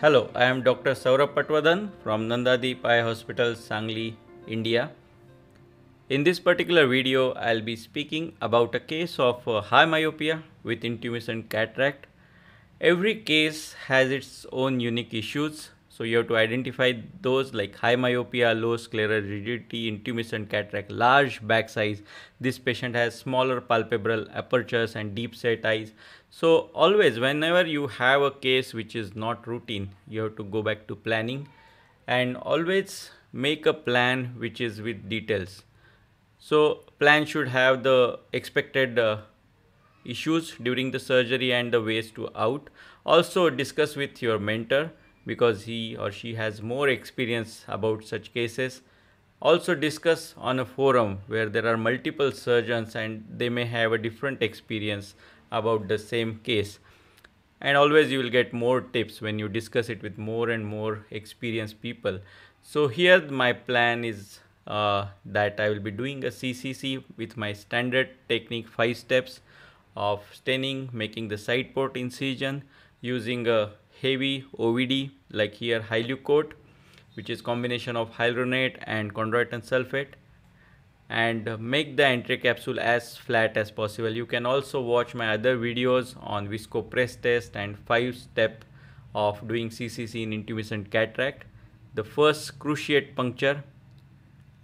Hello, I am Dr. Saurabh Patwadan from Nandadeep Eye Hospital, Sangli, India. In this particular video, I'll be speaking about a case of high myopia with intumescent cataract. Every case has its own unique issues, so you have to identify those like high myopia, low scleral rigidity, intumescent cataract, large back size. This patient has smaller palpebral apertures and deep set eyes. So always whenever you have a case which is not routine, you have to go back to planning and always make a plan which is with details. So plan should have the expected issues during the surgery and the ways to out. Also discuss with your mentor because he or she has more experience about such cases. Also discuss on a forum where there are multiple surgeons and they may have a different experience about the same case. And always you will get more tips when you discuss it with more and more experienced people. So here my plan is that I will be doing a CCC with my standard technique 5 steps of staining, making the side port incision, using a heavy OVD like here Hylucoat, which is combination of hyaluronate and chondroitin sulfate, and make the entry capsule as flat as possible. You can also watch my other videos on visco press test and 5-step of doing CCC in intumescent cataract. The first cruciate puncture,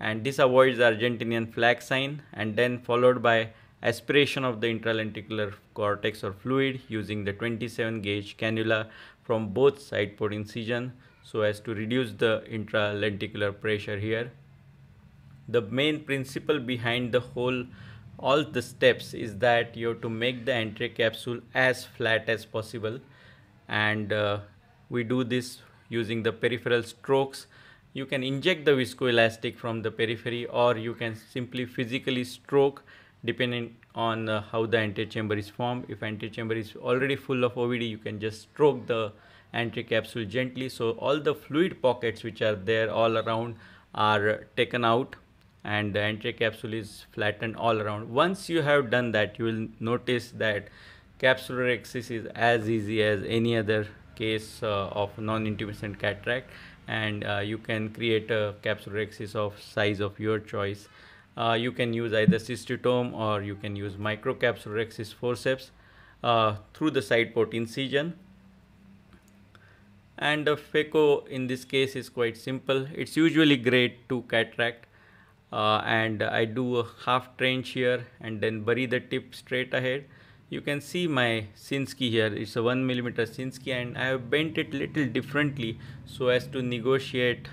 and this avoids the Argentinian flag sign, and then followed by aspiration of the intralenticular cortex or fluid using the 27 gauge cannula from both side port incision so as to reduce the intralenticular pressure here. The main principle behind the whole all the steps is that you have to make the entry capsule as flat as possible, and we do this using the peripheral strokes. You can inject the viscoelastic from the periphery or you can simply physically stroke depending on how the anterior chamber is formed. If anterior chamber is already full of OVD, you can just stroke the anterior capsule gently so all the fluid pockets which are there all around are taken out and the anterior capsule is flattened all around. Once you have done that, you will notice that capsulorhexis is as easy as any other case of non-intumescent cataract, and you can create a capsulorhexis of size of your choice. You can use either cystotome or you can use microcapsulorhexis forceps through the side port incision. And the phaco in this case is quite simple. It's usually grade 2 cataract, and I do a half trench here and then bury the tip straight ahead. You can see my Sinskey here. It's a 1 millimeter Sinskey and I have bent it little differently so as to negotiate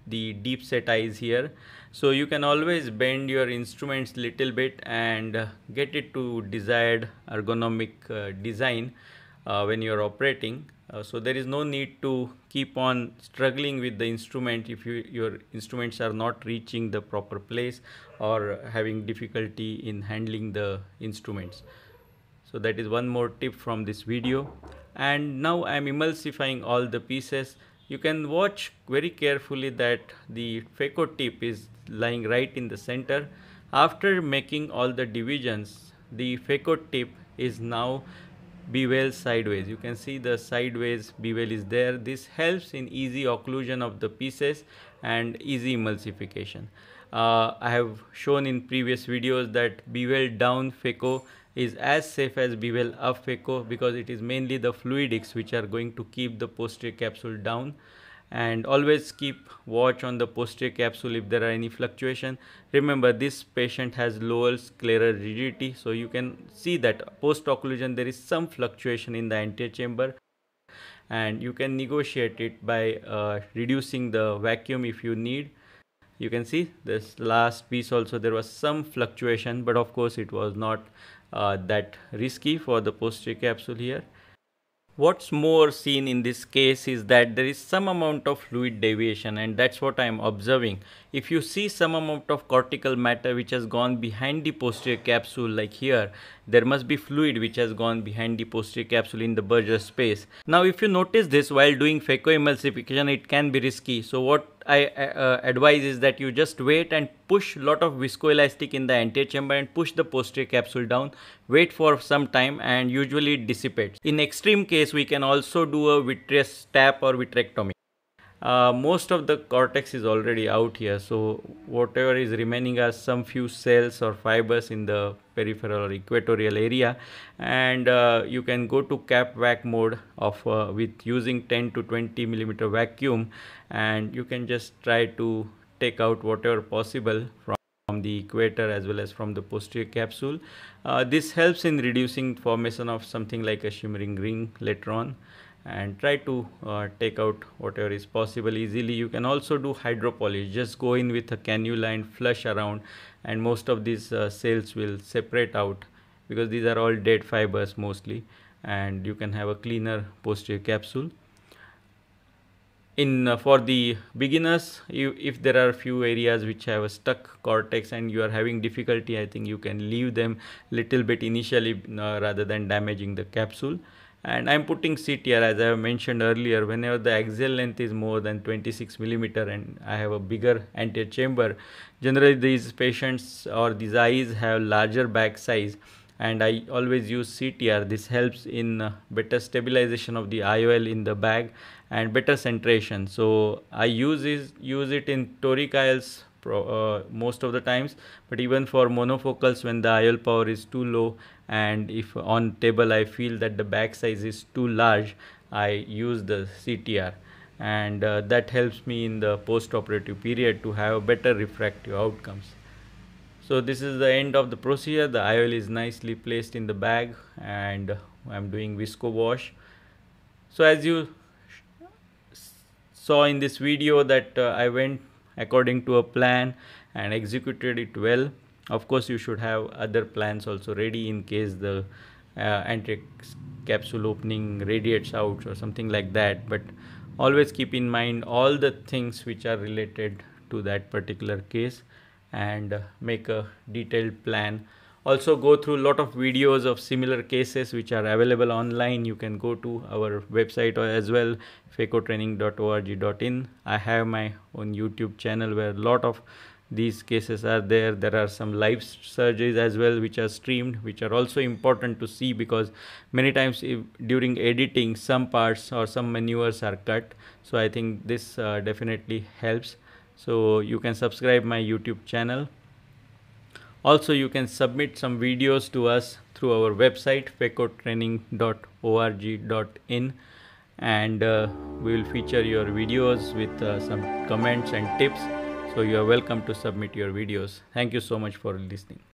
the deep set eyes here. So you can always bend your instruments little bit and get it to desired ergonomic design when you are operating. So there is no need to keep on struggling with the instrument if your instruments are not reaching the proper place or having difficulty in handling the instruments. So that is one more tip from this video. And now I am emulsifying all the pieces. You can watch very carefully that the phaco tip is lying right in the center. After making all the divisions, the phaco tip is now bevel sideways. You can see the sideways bevel is there. This helps in easy occlusion of the pieces and easy emulsification. I have shown in previous videos that bevel down phaco is as safe as bevel up phaco because it is mainly the fluidics which are going to keep the posterior capsule down. And always keep watch on the posterior capsule if there are any fluctuation. Remember, this patient has lower scleral rigidity, so you can see that post occlusion there is some fluctuation in the anterior chamber, and you can negotiate it by reducing the vacuum if you need. You can see this last piece also there was some fluctuation, but of course it was not that risky for the posterior capsule here. What's more seen in this case is that there is some amount of fluid deviation, and that's what I am observing. If you see some amount of cortical matter which has gone behind the posterior capsule like here, there must be fluid which has gone behind the posterior capsule in the Berger space. Now if you notice this while doing phacoemulsification, it can be risky. So what I advise is that you just wait and push lot of viscoelastic in the anterior chamber and push the posterior capsule down, wait for some time, and usually it dissipates. In extreme case, we can also do a vitreous tap or vitrectomy. Most of the cortex is already out here, so whatever is remaining are some few cells or fibers in the peripheral or equatorial area, and you can go to cap vac mode of with using 10 to 20 millimeter vacuum, and you can just try to take out whatever possible from the equator as well as from the posterior capsule. This helps in reducing formation of something like a shimmering ring later on, and try to take out whatever is possible easily. You can also do hydropolish, just go in with a cannula and flush around, and most of these cells will separate out because these are all dead fibers mostly, and you can have a cleaner posterior capsule. In for the beginners, if there are few areas which have a stuck cortex and you are having difficulty, I think you can leave them little bit initially rather than damaging the capsule. And I'm putting CTR, as I have mentioned earlier. Whenever the axial length is more than 26 millimeter and I have a bigger anterior chamber, generally these patients or these eyes have larger bag size, and I always use CTR. This helps in better stabilization of the IOL in the bag and better centration. So I use it in toric IOLs most of the times, but even for monofocals, when the IOL power is too low and if on table I feel that the bag size is too large, I use the CTR, and that helps me in the post-operative period to have better refractive outcomes. So this is the end of the procedure. The IOL is nicely placed in the bag, and I'm doing visco wash. So as you saw in this video that I went according to a plan and executed it well. Of course, you should have other plans also ready in case the anterior capsule opening radiates out or something like that, but always keep in mind all the things which are related to that particular case, and make a detailed plan. Also go through a lot of videos of similar cases which are available online. You can go to our website as well, phacotraining.org.in. I have my own YouTube channel where a lot of these cases are there. There are some live surgeries as well which are streamed, which are also important to see, because many times during editing some parts or some maneuvers are cut. So I think this definitely helps. So you can subscribe my YouTube channel. Also, you can submit some videos to us through our website phacotraining.org.in, and we will feature your videos with some comments and tips. So you are welcome to submit your videos. Thank you so much for listening.